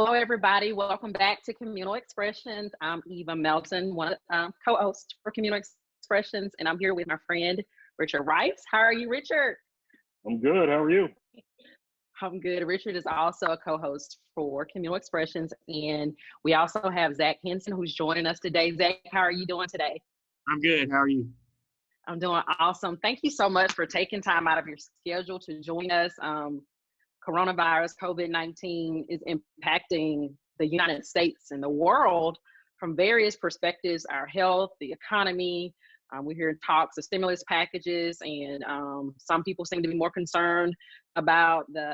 Hello, everybody. Welcome back to Communal Expressions. I'm Eva Melton, one of the co-hosts for Communal Expressions, and I'm here with my friend, Richard Rice. How are you, Richard? I'm good. How are you? I'm good. Richard is also a co-host for Communal Expressions, and we also have Zac Henson, who's joining us today. Zac, how are you doing today? I'm good. How are you? I'm doing awesome. Thank you so much for taking time out of your schedule to join us. Coronavirus, COVID-19 is impacting the United States and the world from various perspectives, our health, the economy. We're hearing talks of stimulus packages, and some people seem to be more concerned about the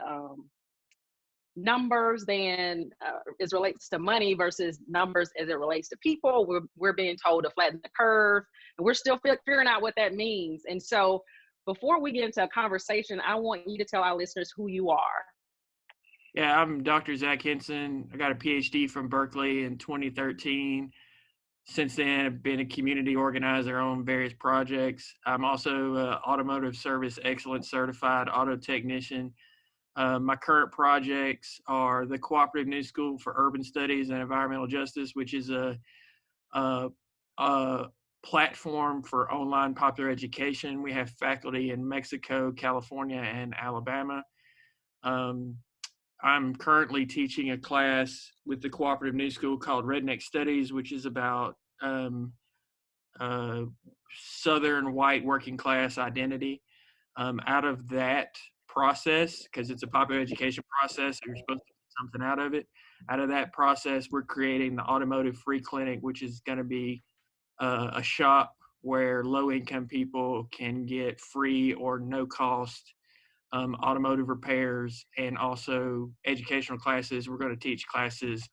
numbers than as relates to money versus numbers as it relates to people. We're being told to flatten the curve, and we're still figuring out what that means. And so before we get into a conversation, I want you to tell our listeners who you are. Yeah, I'm Dr. Zac Henson. I got a PhD from Berkeley in 2013. Since then, I've been a community organizer on various projects. I'm also an automotive service excellence certified auto technician. My current projects are the Cooperative New School for Urban Studies and Environmental Justice, which is a platform for online popular education. We have faculty in Mexico, California, and Alabama. I'm currently teaching a class with the Cooperative New School called Redneck Studies, which is about Southern white working class identity. Out of that process, because it's a popular education process, you're supposed to get something out of it. Out of that process, we're creating the Automotive Free Clinic, which is going to be a shop where low-income people can get free or no-cost automotive repairs, and also educational classes. We're going to teach classes.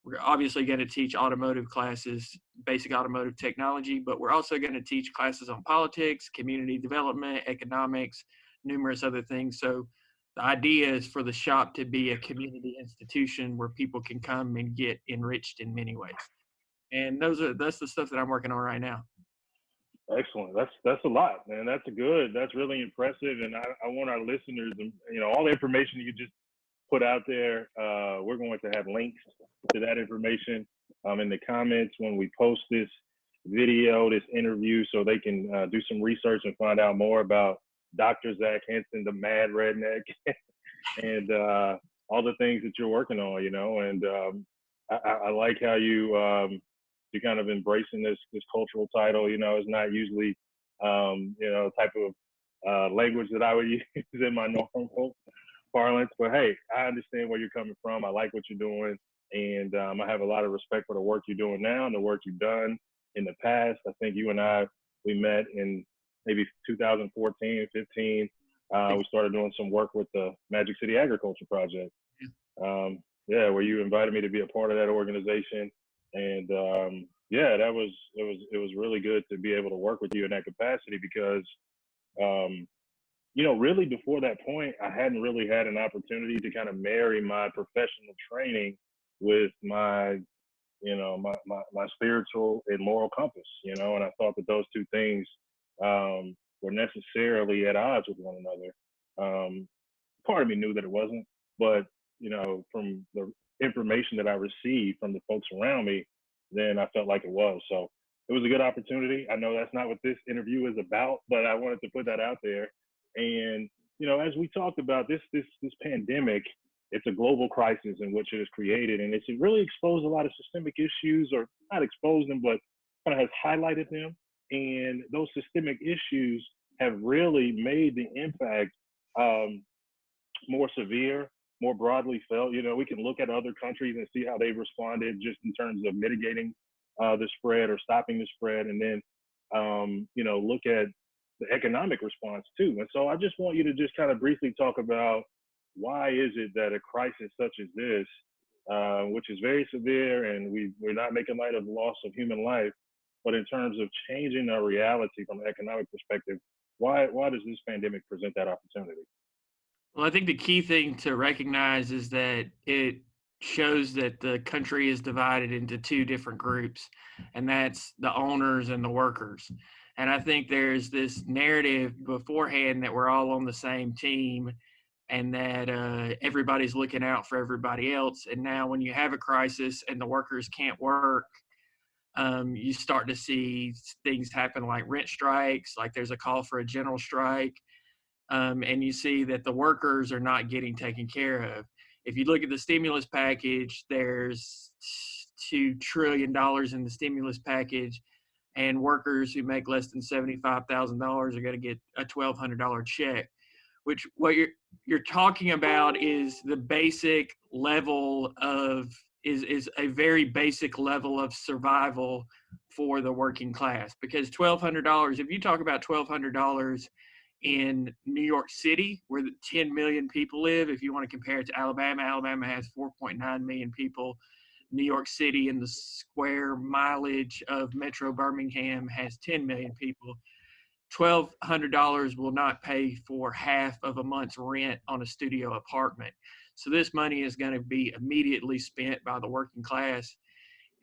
We're obviously going to teach automotive classes, basic automotive technology, but we're also going to teach classes on politics, community development, economics, numerous other things. So the idea is for the shop to be a community institution where people can come and get enriched in many ways. And that's the stuff that I'm working on right now. Excellent. That's a lot, man. That's really impressive. And I want our listeners, all the information you just put out there, we're going to have links to that information in the comments when we post this video, this interview, so they can do some research and find out more about Dr. Zac Henson, the mad redneck, and all the things that you're working on, and I like how you're kind of embracing this cultural title. It's not usually type of language that I would use in my normal parlance, but hey, I understand where you're coming from. I like what you're doing, and I have a lot of respect for the work you're doing now and the work you've done in the past. I think you and we met in maybe 2014, 15. We started doing some work with the Magic City Agriculture Project. Where you invited me to be a part of that organization. And it was really good to be able to work with you in that capacity because, really before that point, I hadn't really had an opportunity to kind of marry my professional training with my spiritual and moral compass, and I thought that those two things were necessarily at odds with one another. Part of me knew that it wasn't, but, from the information that I received from the folks around me, then I felt like it was. So it was a good opportunity. I know that's not what this interview is about, but I wanted to put that out there. And, as we talked about this pandemic, it's a global crisis in which it is created, and it's really exposed a lot of systemic issues, or not exposed them, but kind of has highlighted them. And those systemic issues have really made the impact more severe, more broadly felt. We can look at other countries and see how they've responded just in terms of mitigating the spread or stopping the spread, and then look at the economic response too. And so I just want you to just kind of briefly talk about why is it that a crisis such as this, which is very severe, and we're not making light of the loss of human life, but in terms of changing our reality from an economic perspective, why does this pandemic present that opportunity? Well, I think the key thing to recognize is that it shows that the country is divided into two different groups, and that's the owners and the workers. And I think there's this narrative beforehand that we're all on the same team, and that everybody's looking out for everybody else. And now when you have a crisis and the workers can't work, you start to see things happen like rent strikes, like there's a call for a general strike, and you see that the workers are not getting taken care of. If you look at the stimulus package, there's $2 trillion in the stimulus package, and workers who make less than $75,000 are going to get a $1,200 check, which what you're talking about is the basic level of is a very basic level of survival for the working class. Because $1,200, if you talk about $1,200 in New York City, where 10 million people live, if you want to compare it to Alabama, Alabama has 4.9 million people. New York City, in the square mileage of Metro Birmingham, has 10 million people. $1,200 will not pay for half of a month's rent on a studio apartment. So this money is going to be immediately spent by the working class.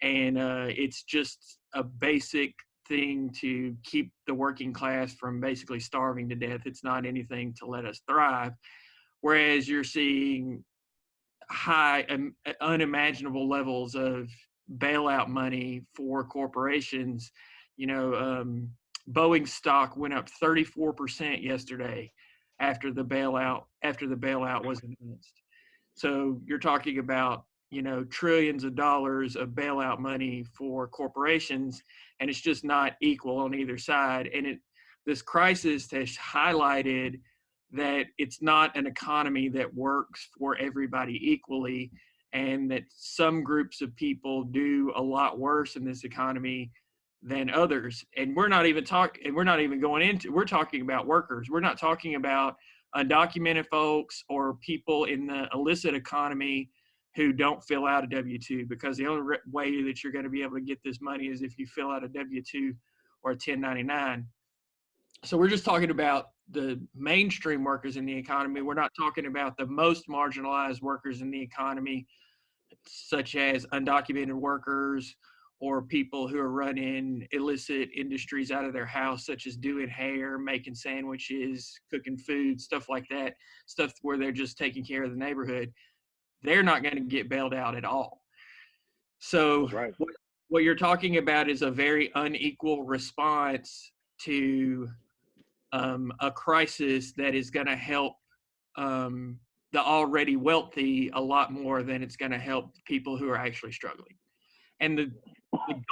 And it's just a basic thing to keep the working class from basically starving to death. It's not anything to let us thrive. Whereas you're seeing high, unimaginable levels of bailout money for corporations. Boeing stock went up 34% yesterday after the bailout was announced. So you're talking about, trillions of dollars of bailout money for corporations, and it's just not equal on either side. And this crisis has highlighted that it's not an economy that works for everybody equally, and that some groups of people do a lot worse in this economy than others. And we're talking about workers. We're not talking about undocumented folks or people in the illicit economy who don't fill out a W-2, because the only way that you're going to be able to get this money is if you fill out a W-2 or a 1099. So we're just talking about the mainstream workers in the economy. We're not talking about the most marginalized workers in the economy, such as undocumented workers or people who are running illicit industries out of their house, such as doing hair, making sandwiches, cooking food, stuff like that, stuff where they're just taking care of the neighborhood. They're not going to get bailed out at all. So right. What you're talking about is a very unequal response to a crisis that is going to help the already wealthy a lot more than it's going to help people who are actually struggling. And the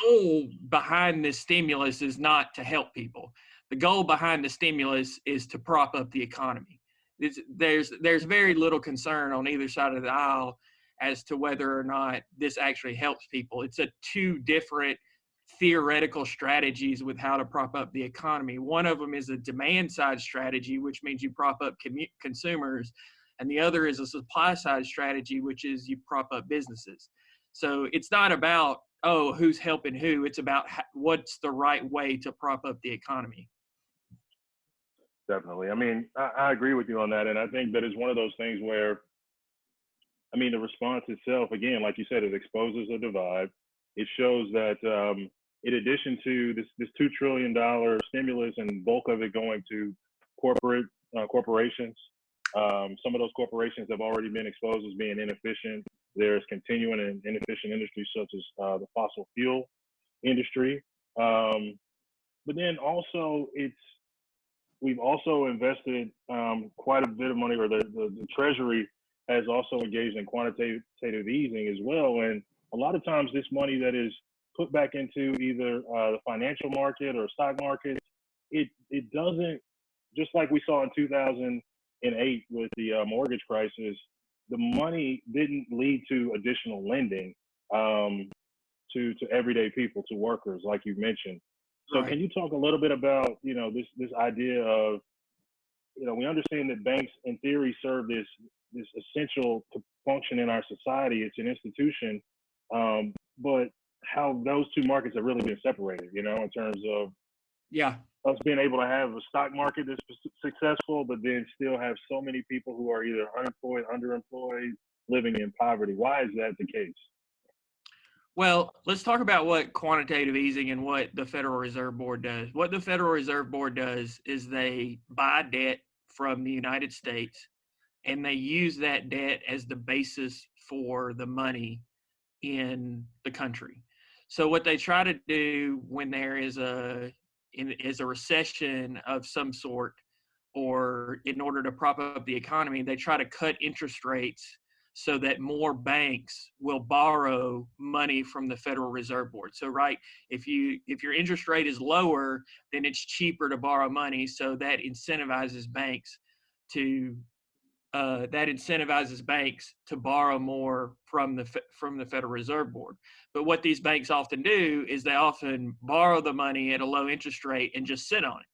goal behind this stimulus is not to help people. The goal behind the stimulus is to prop up the economy. There's very little concern on either side of the aisle as to whether or not this actually helps people. It's two different theoretical strategies with how to prop up the economy. One of them is a demand side strategy, which means you prop up consumers, and the other is a supply side strategy, which is you prop up businesses. So it's not about, who's helping who. It's about what's the right way to prop up the economy. Definitely. I mean, I agree with you on that. And I think that is one of those things where, the response itself, again, like you said, it exposes a divide. It shows that in addition to this $2 trillion stimulus and bulk of it going to corporations, some of those corporations have already been exposed as being inefficient. There's continuing and inefficient industries such as the fossil fuel industry. But then also we've also invested quite a bit of money, or the Treasury has also engaged in quantitative easing as well. And a lot of times this money that is put back into either the financial market or stock market, it doesn't, just like we saw in 2008 with the mortgage crisis, the money didn't lead to additional lending to everyday people, to workers, like you mentioned. So Can you talk a little bit about, this idea of, we understand that banks in theory serve this essential to function in our society. It's an institution, but how those two markets have really been separated, in terms of us being able to have a stock market that's successful, but then still have so many people who are either unemployed, underemployed, living in poverty. Why is that the case? Well, let's talk about what quantitative easing and what the Federal Reserve Board does. What the Federal Reserve Board does is they buy debt from the United States, and they use that debt as the basis for the money in the country. So what they try to do when there is a recession of some sort, or in order to prop up the economy, they try to cut interest rates so that more banks will borrow money from the Federal Reserve Board. So, right, if your interest rate is lower, then it's cheaper to borrow money. So that incentivizes banks to borrow more from the Federal Reserve Board. But what these banks often do is they often borrow the money at a low interest rate and just sit on it.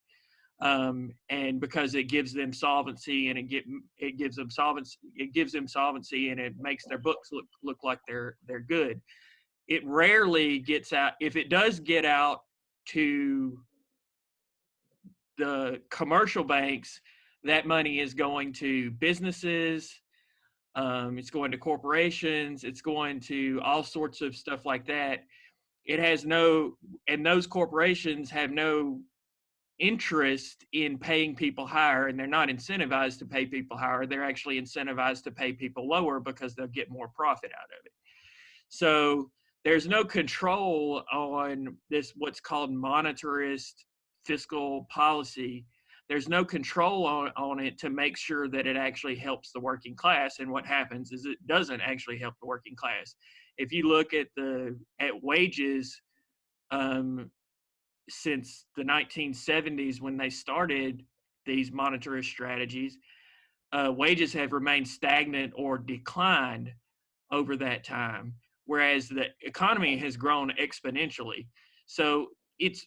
And because it gives them solvency, and it gives them solvency, and it makes their books look like they're good. It rarely gets out. If it does get out to the commercial banks, that money is going to businesses, it's going to corporations, it's going to all sorts of stuff like that. And those corporations have no interest in paying people higher, and they're not incentivized to pay people higher. They're actually incentivized to pay people lower because they'll get more profit out of it. So there's no control on this, what's called monetarist fiscal policy. There's no control on it to make sure that it actually helps the working class. And what happens is it doesn't actually help the working class. If you look at wages, since the 1970s, when they started these monetarist strategies, wages have remained stagnant or declined over that time, whereas the economy has grown exponentially. So it's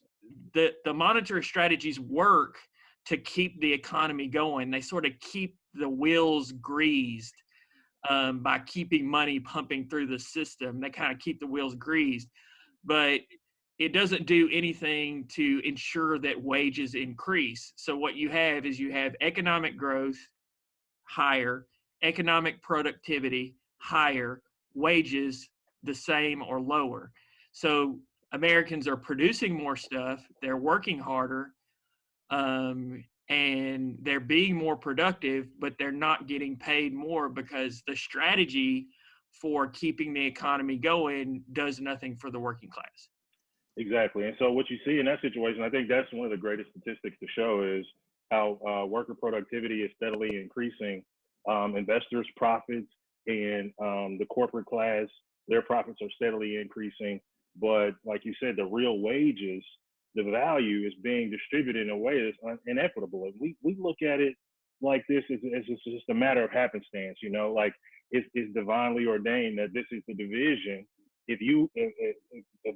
the monetary strategies work to keep the economy going. They sort of keep the wheels greased by keeping money pumping through the system. They kind of keep the wheels greased, but it doesn't do anything to ensure that wages increase. So what you have is economic growth higher, economic productivity higher, wages the same or lower. So Americans are producing more stuff, they're working harder, and they're being more productive, but they're not getting paid more because the strategy for keeping the economy going does nothing for the working class. Exactly. And so what you see in that situation, I think that's one of the greatest statistics to show is how worker productivity is steadily increasing. Investors' profits and the corporate class, their profits are steadily increasing. But like you said, the real wages, the value is being distributed in a way that's inequitable. And we look at it like this is just a matter of happenstance, you know, like it's divinely ordained that this is the division. If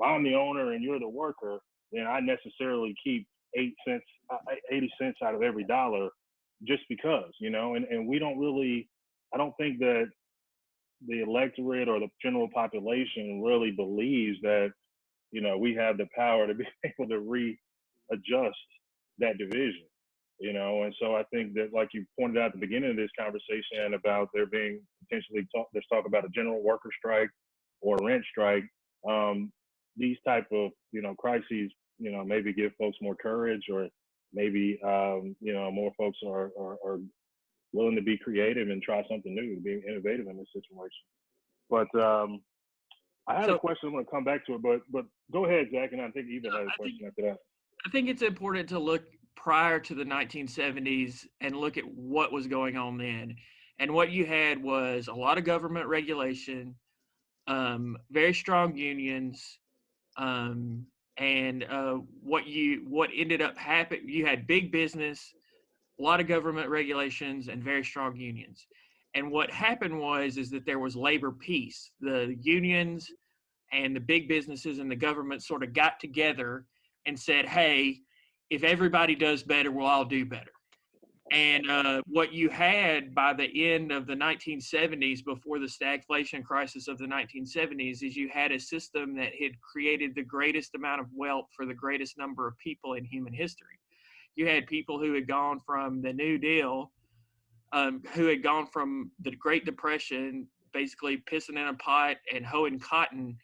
I'm the owner and you're the worker, then I necessarily keep 80 cents out of every dollar just because, you know, and we don't really, I don't think that the electorate or the general population really believes that, you know, we have the power to be able to readjust that division, you know. And so I think that, like you pointed out at the beginning of this conversation about there being potentially there's talk about a general worker strike or rent strike, these type of, you know, crises, you know, maybe give folks more courage, or maybe, you know, more folks are willing to be creative and try something new, to be innovative in this situation. But I had a question. I'm going to come back to it, but go ahead, Zach, and I think Eva had a question after that. I think it's important to look prior to the 1970s and look at what was going on then. And what you had was a lot of government regulation, very strong unions, and what ended up happening, you had big business, a lot of government regulations, and very strong unions. And what happened is that there was labor peace. The unions and the big businesses and the government sort of got together and said, hey, if everybody does better, we'll all do better. And what you had by the end of the 1970s, before the stagflation crisis of the 1970s, is you had a system that had created the greatest amount of wealth for the greatest number of people in human history. You had people who had gone from the New Deal, who had gone from the Great Depression, basically pissing in a pot and hoeing cotton,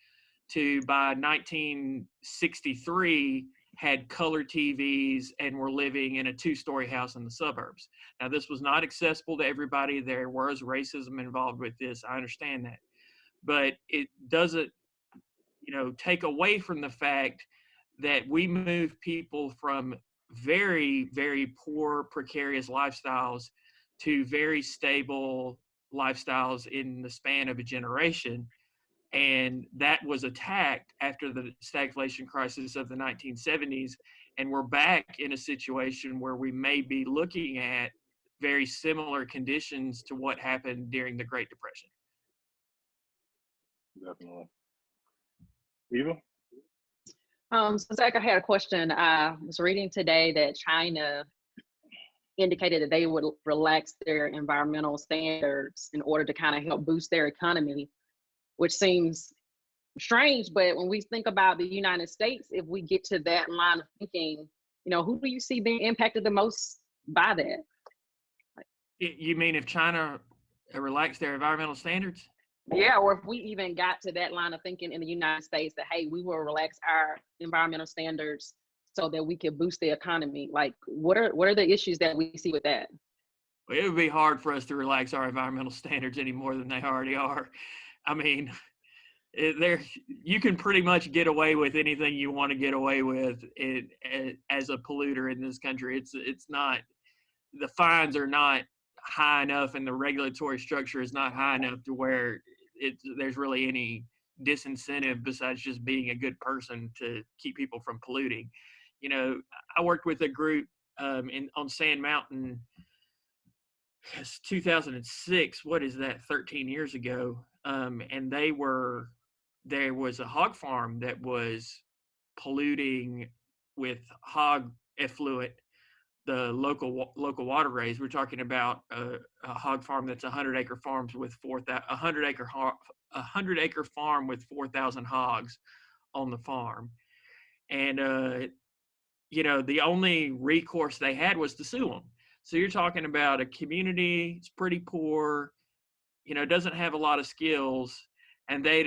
to by 1963 had color TVs and were living in a 2-story house in the suburbs. Now, this was not accessible to everybody. There was racism involved with this. I understand that. But it doesn't, take away from the fact that we move people from very, very poor, precarious lifestyles to very stable lifestyles in the span of a generation. And that was attacked after the stagflation crisis of the 1970s. And we're back in a situation where we may be looking at very similar conditions to what happened during the Great Depression. Definitely. Eva? So Zach, I had a question. I was reading today that China indicated that they would relax their environmental standards in order to kind of help boost their economy, which seems strange. But when we think about the United States, if we get to that line of thinking, who do you see being impacted the most by that? You mean if China relaxed their environmental standards? Yeah, or if we even got to that line of thinking in the United States that, hey, we will relax our environmental standards so that we can boost the economy. Like, what are the issues that we see with that? Well, it would be hard for us to relax our environmental standards any more than they already are. I mean, you can pretty much get away with anything you want to get away with as a polluter in this country. It's not, the fines are not high enough, and the regulatory structure is not high enough to where there's really any disincentive besides just being a good person to keep people from polluting. I worked with a group on Sand Mountain. It's 2006. What is that? 13 years ago. And there was a hog farm that was polluting with hog effluent the local waterways. We're talking about a hog farm that's 100-acre farms with 100-acre farm with 4,000 hogs on the farm, and the only recourse they had was to sue them. So you're talking about a community, it's pretty poor, doesn't have a lot of skills, and they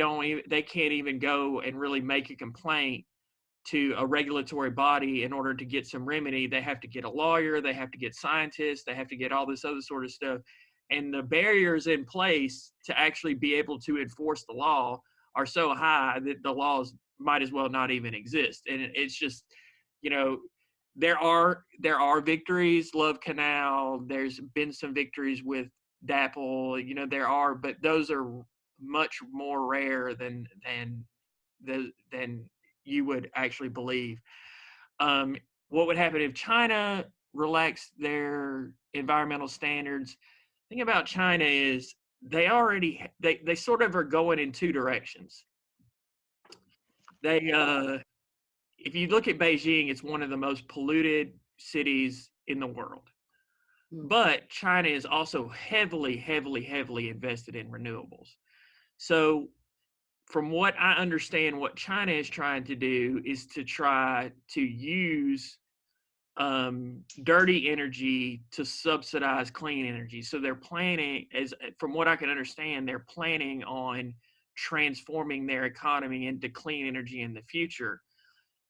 can't even go and really make a complaint to a regulatory body in order to get some remedy. They have to get a lawyer, they have to get scientists, they have to get all this other sort of stuff. And the barriers in place to actually be able to enforce the law are so high that the laws might as well not even exist. And it's just, there are victories, Love Canal, there's been some victories with DAPL, there are, but those are much more rare than you would actually believe. What would happen if China relaxed their environmental standards? The thing about China is they sort of are going in two directions. If you look at Beijing, it's one of the most polluted cities in the world. But China is also heavily, heavily, heavily invested in renewables. So from what I understand, what China is trying to do is to try to use dirty energy to subsidize clean energy. So they're planning, from what I can understand, they're planning on transforming their economy into clean energy in the future.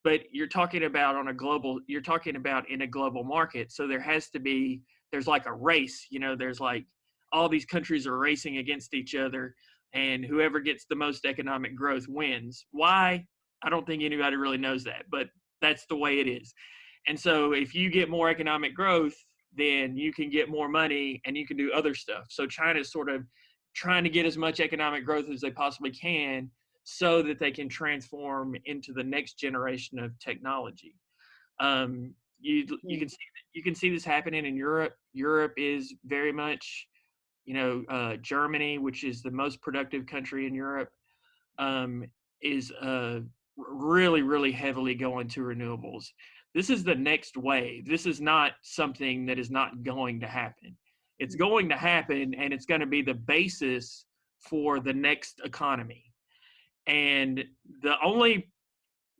But you're talking about in a global market. So there's like a race, there's like all these countries are racing against each other, and whoever gets the most economic growth wins. Why? I don't think anybody really knows that, but that's the way it is. And so if you get more economic growth, then you can get more money and you can do other stuff. So China's sort of trying to get as much economic growth as they possibly can so that they can transform into the next generation of technology. You can see this happening in Europe. Europe is very much, Germany, which is the most productive country in Europe, is really, really heavily going to renewables. This is the next wave. This is not something that is not going to happen. It's going to happen, and it's going to be the basis for the next economy. And the only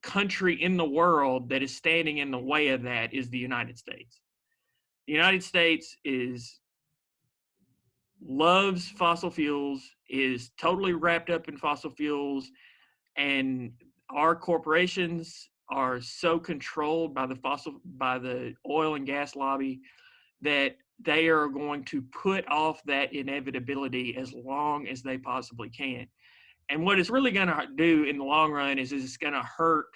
country in the world that is standing in the way of that is the United States. The United States loves fossil fuels, is totally wrapped up in fossil fuels, and our corporations are so controlled by the oil and gas lobby that they are going to put off that inevitability as long as they possibly can. And what it's really going to do in the long run is it's going to hurt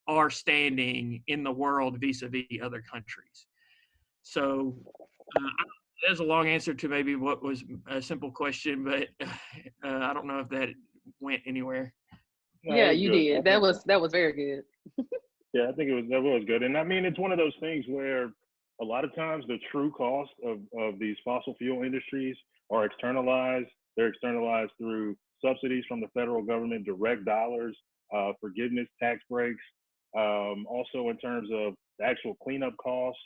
our standing in the world vis-a-vis other countries. So there's a long answer to maybe what was a simple question, but I don't know if that went anywhere. No, Yeah, it was you good. did. That was very good. Yeah, I think that was good. And I mean, it's one of those things where a lot of times the true cost of these fossil fuel industries are externalized. They're externalized through subsidies from the federal government, direct dollars, forgiveness, tax breaks, also in terms of the actual cleanup costs,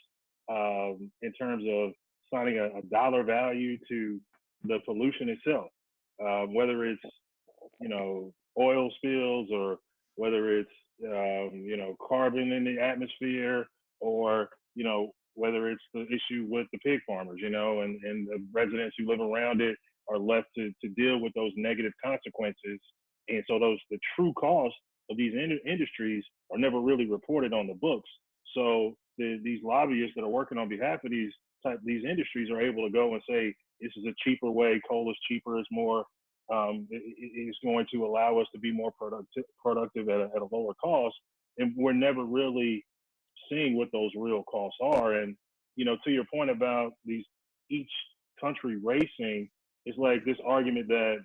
in terms of assigning a dollar value to the pollution itself, whether it's, oil spills or whether it's, carbon in the atmosphere or, whether it's the issue with the pig farmers, and the residents who live around it are left to deal with those negative consequences. And so the true costs of these industries are never really reported on the books. So these lobbyists that are working on behalf of these industries are able to go and say, this is a cheaper way, coal is cheaper, it's more, it's going to allow us to be more productive at a lower cost. And we're never really seeing what those real costs are. And, to your point about each country racing, it's like this argument that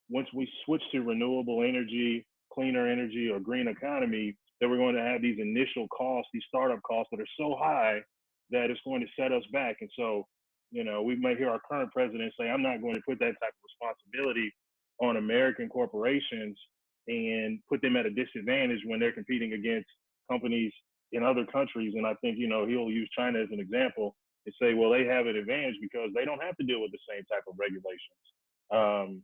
once we switch to renewable energy, cleaner energy, or green economy, that we're going to have these initial costs, these startup costs that are so high that it's going to set us back. And so, we might hear our current president say, I'm not going to put that type of responsibility on American corporations and put them at a disadvantage when they're competing against companies in other countries. And I think, he'll use China as an example and say, well, they have an advantage because they don't have to deal with the same type of regulations.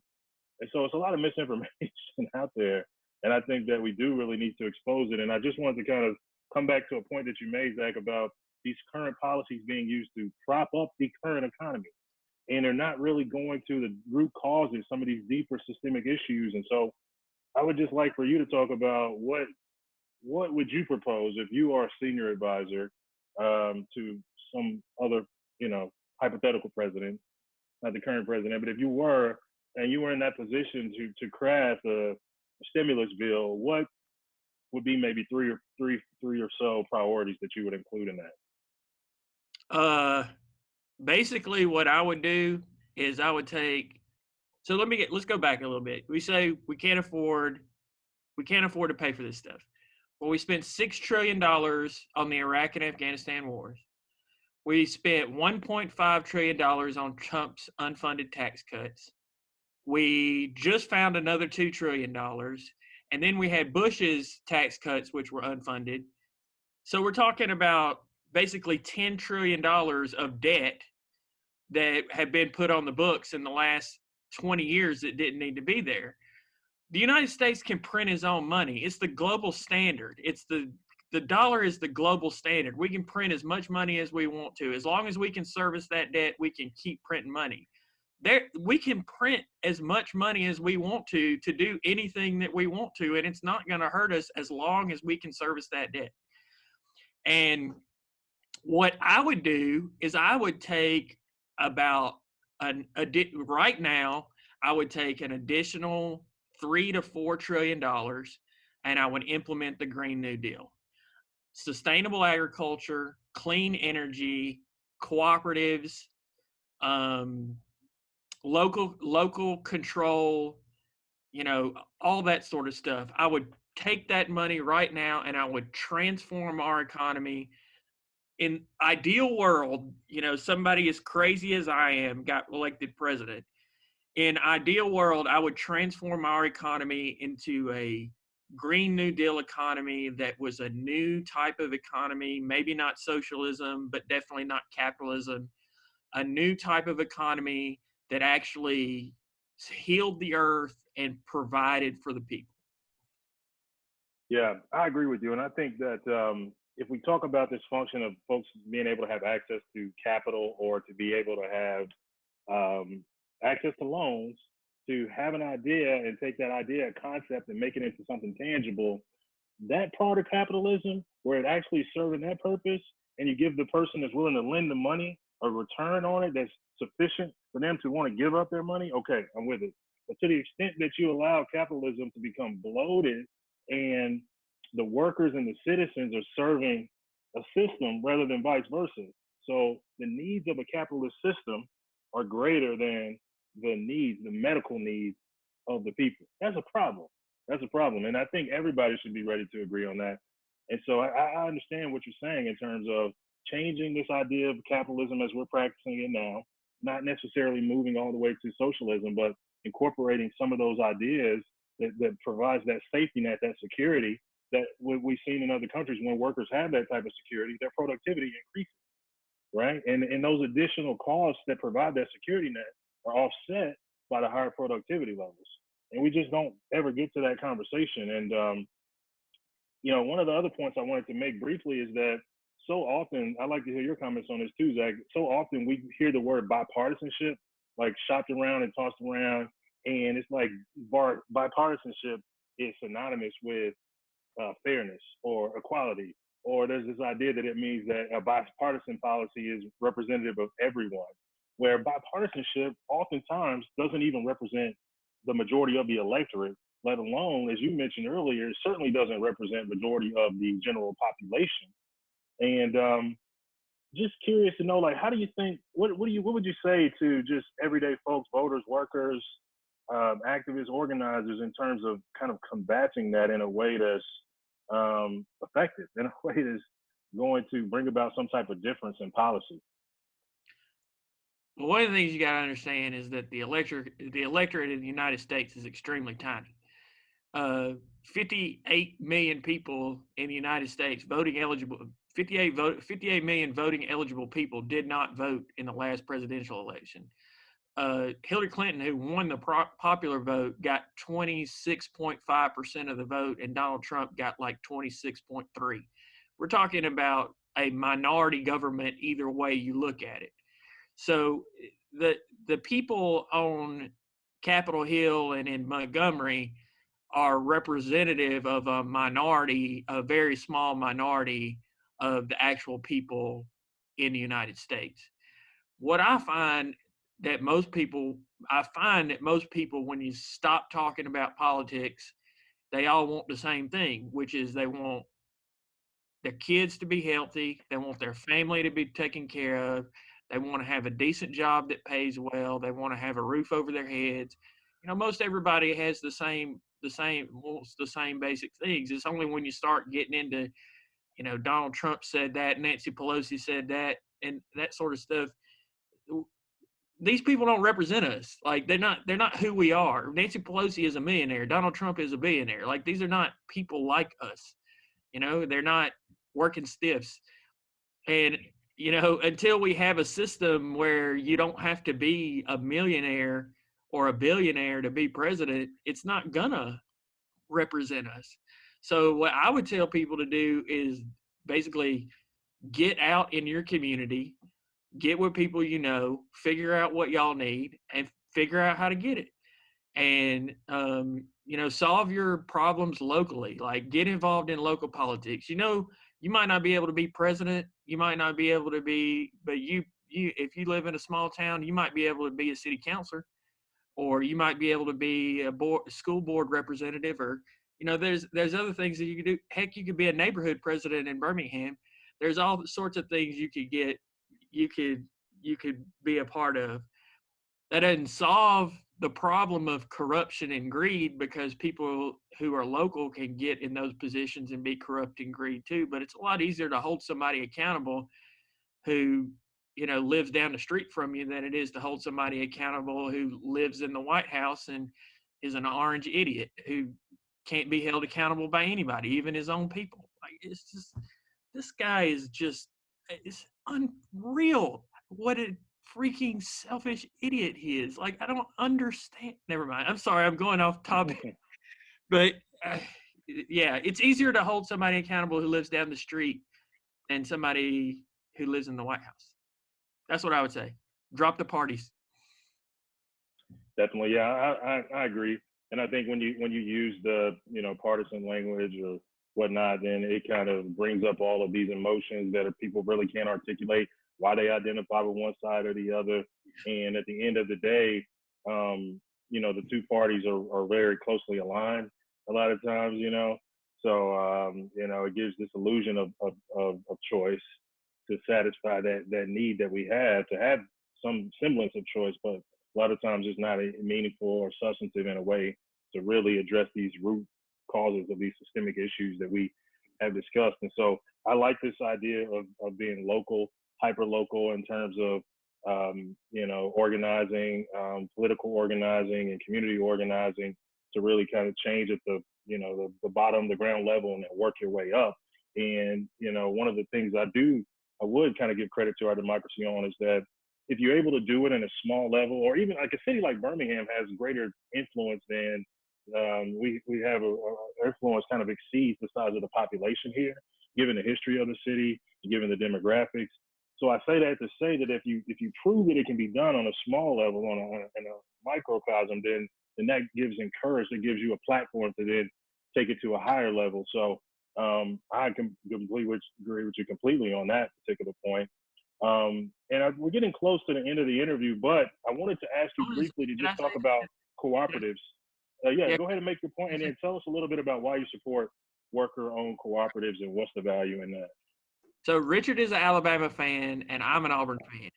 And so it's a lot of misinformation out there. And I think that we do really need to expose it. And I just wanted to kind of come back to a point that you made, Zach, about these current policies being used to prop up the current economy. And they're not really going to the root causes, some of these deeper systemic issues. And so I would just like for you to talk about what would you propose if you are a senior advisor to some other, hypothetical president, not the current president, but if you were, and you were in that position to craft a stimulus bill, what would be maybe three or so priorities that you would include in that? Basically what I would do is I would take, so let's go back a little bit. We say we can't afford to pay for this stuff. Well, we spent $6 trillion on the Iraq and Afghanistan wars. We spent $1.5 trillion on Trump's unfunded tax cuts. We just found another $2 trillion. And then we had Bush's tax cuts, which were unfunded. So we're talking about basically $10 trillion of debt that have been put on the books in the last 20 years that didn't need to be there. The United States can print its own money. It's the global standard. It's the dollar is the global standard. We can print as much money as we want to. As long as we can service that debt, we can keep printing money. We can print as much money as we want to do anything that we want to, and it's not going to hurt us as long as we can service that debt. And what I would do is I would take about right now, I would take an additional $3 to $4 trillion and I would implement the Green New Deal. Sustainable agriculture, clean energy, cooperatives, local control, all that sort of stuff. I would take that money right now and I would transform our economy. In ideal world, somebody as crazy as I am got elected president. In ideal world, I would transform our economy into a Green New Deal economy that was a new type of economy, maybe not socialism, but definitely not capitalism, a new type of economy that actually healed the earth and provided for the people. Yeah, I agree with you. And I think that if we talk about this function of folks being able to have access to capital or to be able to have access to loans, to have an idea and take that idea, a concept, and make it into something tangible, that part of capitalism where it actually serving that purpose, and you give the person that's willing to lend the money a return on it that's sufficient for them to want to give up their money, okay, I'm with it. But to the extent that you allow capitalism to become bloated and the workers and the citizens are serving a system rather than vice versa. So the needs of a capitalist system are greater than the needs, the medical needs of the people. That's a problem. That's a problem. And I think everybody should be ready to agree on that. And so I understand what you're saying in terms of changing this idea of capitalism as we're practicing it now, not necessarily moving all the way to socialism, but incorporating some of those ideas that provides that safety net, that security that we've seen in other countries. When workers have that type of security, their productivity increases, right? And those additional costs that provide that security net are offset by the higher productivity levels. And we just don't ever get to that conversation. And, you know, one of the other points I wanted to make briefly is that so often, I'd like to hear your comments on this too, Zach. So often we hear the word bipartisanship, like shopped around and tossed around. And it's like bipartisanship is synonymous with fairness or equality, or there's this idea that it means that a bipartisan policy is representative of everyone, where bipartisanship oftentimes doesn't even represent the majority of the electorate, let alone, as you mentioned earlier, it certainly doesn't represent majority of the general population. And just curious to know, like, how do you think, what would you say to just everyday folks, voters, workers, activists, organizers, in terms of kind of combating that in a way that's effective, in a way that's going to bring about some type of difference in policy? Well, one of the things you got to understand is that the electorate in the United States is extremely tiny. 58 million people in the United States voting eligible. 58 million voting eligible people did not vote in the last presidential election. Hillary Clinton, who won the popular vote, got 26.5% of the vote, and Donald Trump got like 26.3%. We're talking about a minority government either way you look at it. So the people on Capitol Hill and in Montgomery are representative of a minority, a very small minority of the actual people in the United States. What I find that most people, when you stop talking about politics, they all want the same thing, which is they want their kids to be healthy. They want their family to be taken care of. They want to have a decent job that pays well. They want to have a roof over their heads. You know, most everybody has the same basic things. It's only when you start getting into, you know, Donald Trump said that, Nancy Pelosi said that, and that sort of stuff. These people don't represent us. Like, they're not who we are. Nancy Pelosi is a millionaire. Donald Trump is a billionaire. Like, these are not people like us. You know, they're not working stiffs. And, you know, until we have a system where you don't have to be a millionaire or a billionaire to be president, it's not gonna represent us. So what I would tell people to do is basically get out in your community, get with people you know, figure out what y'all need, and figure out how to get it. And, you know, solve your problems locally. Like, get involved in local politics. You know, you might not be able to be president. You might not be able to be, but you if you live in a small town, you might be able to be a city councilor, or you might be able to be a school board representative, or, you know, there's other things that you could do. Heck, you could be a neighborhood president in Birmingham. There's all sorts of things you could get, you could be a part of. That doesn't solve the problem of corruption and greed, because people who are local can get in those positions and be corrupt and greed too. But it's a lot easier to hold somebody accountable who, you know, lives down the street from you than it is to hold somebody accountable who lives in the White House and is an orange idiot who can't be held accountable by anybody, even his own people. Like, it's just, this guy is just, it's unreal what a freaking selfish idiot he is. Like, I don't understand. Never mind. I'm sorry, I'm going off topic. But yeah, it's easier to hold somebody accountable who lives down the street than somebody who lives in the White House. That's what I would say. Drop the parties. Definitely, yeah, I agree. And I think when you use the, you know, partisan language or whatnot, then it kind of brings up all of these emotions that people really can't articulate why they identify with one side or the other. And at the end of the day, the two parties are very closely aligned a lot of times, So, it gives this illusion of choice to satisfy that need that we have to have some semblance of choice, but a lot of times it's not meaningful or substantive in a way to really address these root causes of these systemic issues that we have discussed. And so I like this idea of being local, hyper local in terms of organizing, political organizing and community organizing to really kind of change at the bottom, the ground level, and then work your way up. And, one of the things I would kind of give credit to our democracy on is that if you're able to do it in a small level, or even like a city like Birmingham has greater influence than we have our influence kind of exceeds the size of the population here, given the history of the city, given the demographics. So I say that to say that if you prove that it can be done on a small level, in a microcosm, then that gives you a platform to then take it to a higher level. So I can completely agree with you completely on that particular point. We're getting close to the end of the interview, but I wanted to ask you briefly to just talk about cooperatives. Go ahead and make your point, and then tell us a little bit about why you support worker-owned cooperatives and what's the value in that. So Richard is an Alabama fan, and I'm an Auburn fan.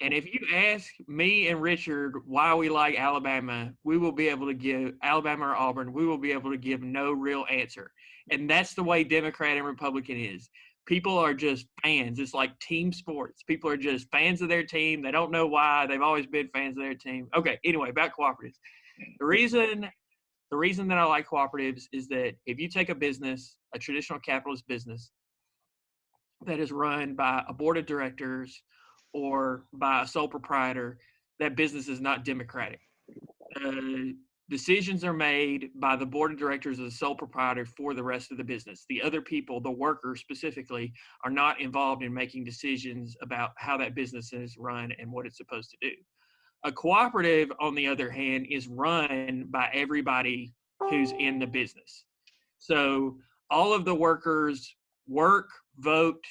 And if you ask me and Richard why we like Alabama, we will be able to give Alabama or Auburn, we will be able to give no real answer. And that's the way Democrat and Republican is. People are just fans. It's like team sports. People are just fans of their team. They don't know why. They've always been fans of their team. Okay, anyway, about cooperatives. The reason that I like cooperatives is that if you take a business, a traditional capitalist business, that is run by a board of directors or by a sole proprietor, that business is not democratic. Decisions are made by the board of directors of the sole proprietor for the rest of the business. The other people, the workers specifically, are not involved in making decisions about how that business is run and what it's supposed to do. A cooperative, on the other hand, is run by everybody who's in the business. So all of the workers work, vote,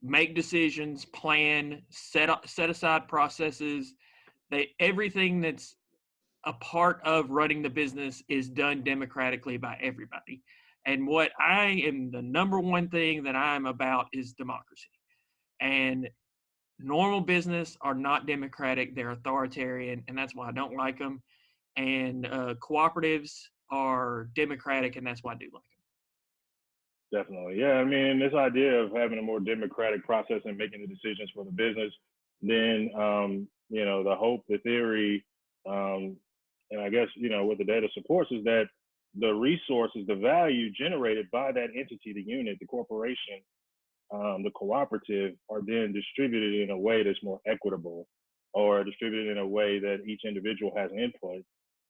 make decisions, plan, set aside processes. Everything that's a part of running the business is done democratically by everybody. And what the number one thing that I'm about is democracy. And normal business are not democratic. They're authoritarian, and that's why I don't like them. And cooperatives are democratic, and that's why I do like them. Definitely. Yeah, I mean, this idea of having a more democratic process and making the decisions for the business, then, the hope, the theory, and I guess, what the data supports is that the resources, the value generated by that entity, the unit, the corporation, the cooperative, are then distributed in a way that's more equitable, or distributed in a way that each individual has input.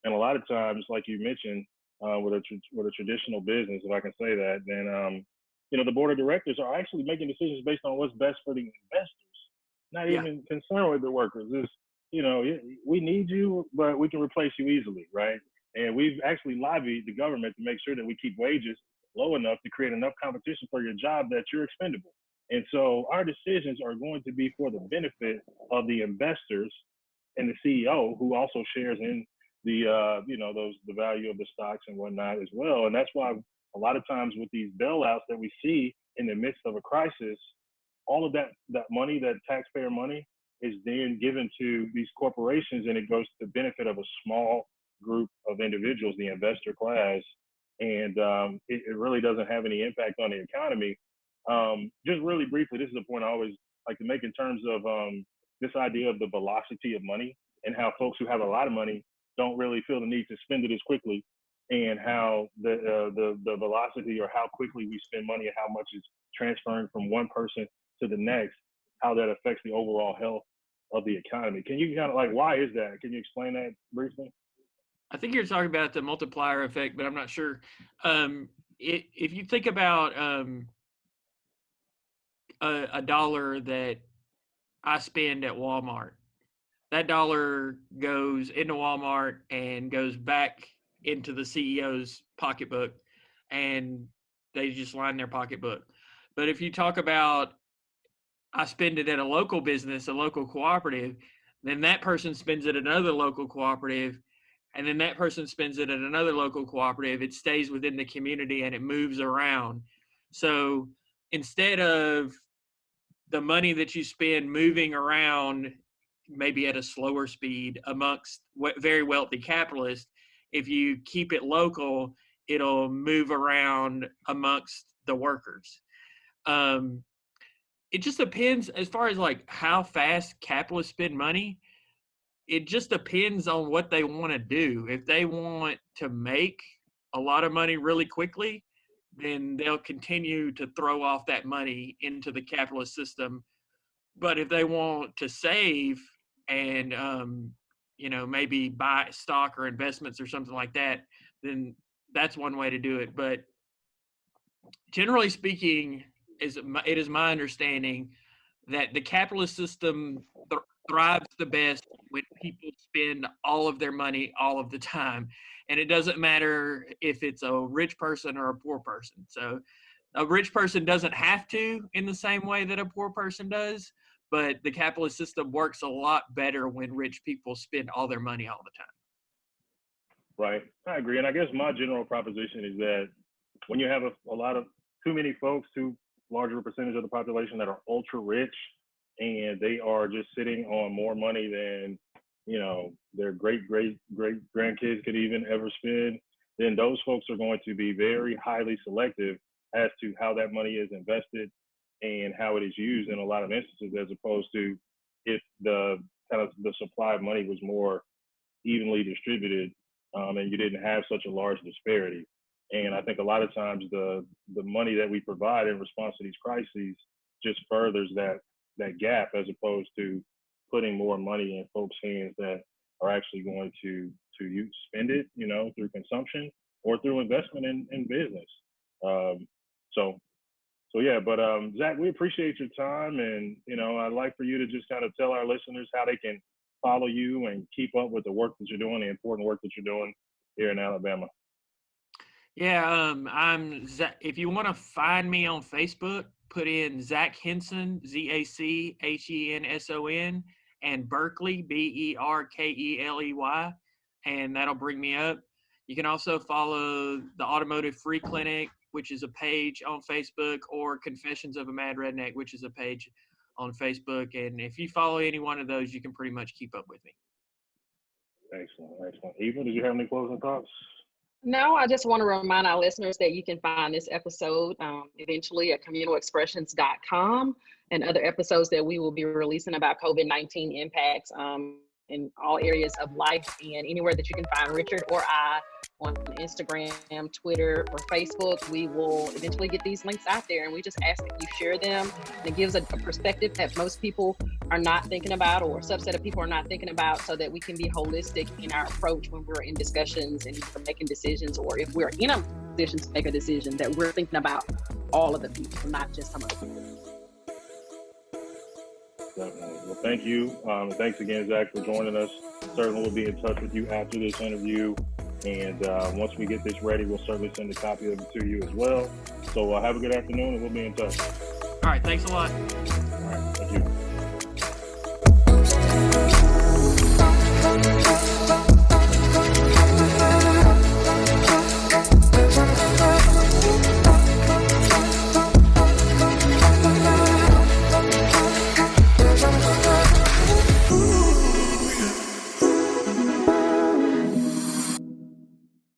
And a lot of times, like you mentioned, with a traditional business, if I can say that, then the board of directors are actually making decisions based on what's best for the investors, not even concerned with the workers. It's, we need you, but we can replace you easily, right? And we've actually lobbied the government to make sure that we keep wages low enough to create enough competition for your job that you're expendable. And so our decisions are going to be for the benefit of the investors and the CEO, who also shares in the the value of the stocks and whatnot as well. And that's why a lot of times with these bailouts that we see in the midst of a crisis, all of that money, that taxpayer money, is then given to these corporations, and it goes to the benefit of a small group of individuals, the investor class. And it really doesn't have any impact on the economy. Just really briefly, this is a point I always like to make in terms of this idea of the velocity of money, and how folks who have a lot of money don't really feel the need to spend it as quickly, and how the velocity, or how quickly we spend money, and how much is transferring from one person to the next, how that affects the overall health of the economy. Can you kind of why is that? Can you explain that briefly? I think you're talking about the multiplier effect, but I'm not sure. If you think about a dollar that I spend at Walmart, that dollar goes into Walmart and goes back into the CEO's pocketbook, and they just line their pocketbook. But if you talk about, I spend it at a local business, a local cooperative, then that person spends it at another local cooperative, and then that person spends it at another local cooperative. It stays within the community and it moves around. So instead of the money that you spend moving around, maybe at a slower speed amongst very wealthy capitalists, if you keep it local, it'll move around amongst the workers. It just depends as far as like how fast capitalists spend money. It just depends on what they want to do. If they want to make a lot of money really quickly, then they'll continue to throw off that money into the capitalist system. But if they want to save and, maybe buy stock or investments or something like that, then that's one way to do it. But generally speaking, it is my understanding that the capitalist system thrives the best when people spend all of their money all of the time. And it doesn't matter if it's a rich person or a poor person. So a rich person doesn't have to in the same way that a poor person does, but the capitalist system works a lot better when rich people spend all their money all the time. Right. I agree. And I guess my general proposition is that when you have a lot of too many folks, too larger percentage of the population that are ultra rich, and they are just sitting on more money than, their great grandkids could even ever spend, then those folks are going to be very highly selective as to how that money is invested and how it is used in a lot of instances, as opposed to if the supply of money was more evenly distributed, and you didn't have such a large disparity. And I think a lot of times the money that we provide in response to these crises just furthers that gap, as opposed to putting more money in folks' hands that are actually going to spend it, through consumption or through investment in business. But Zach, we appreciate your time, and I'd like for you to just kind of tell our listeners how they can follow you and keep up with the work that you're doing, the important work that you're doing here in Alabama. Yeah, I'm Zach. If you want to find me on Facebook, put in Zac Henson, ZACHENSON, and Berkeley, BERKELEY, and that'll bring me up. You can also follow the Automotive Free Clinic, which is a page on Facebook, or Confessions of a Mad Redneck, which is a page on Facebook. And if you follow any one of those, you can pretty much keep up with me. Excellent. Eva, did you have any closing thoughts? No, I just want to remind our listeners that you can find this episode eventually at communalexpressions.com, and other episodes that we will be releasing about COVID-19 impacts in all areas of life, and anywhere that you can find Richard or I on Instagram, Twitter, or Facebook. We will eventually get these links out there, and we just ask that you share them. And it gives a perspective that most people are not thinking about, or a subset of people are not thinking about, so that we can be holistic in our approach when we're in discussions and we're making decisions, or if we're in a position to make a decision, that we're thinking about all of the people, not just some of the people. Definitely. Well, thank you. Thanks again, Zach, for joining us. Certainly we'll be in touch with you after this interview. And once we get this ready, we'll certainly send a copy of it to you as well. So have a good afternoon, and we'll be in touch. All right. Thanks a lot.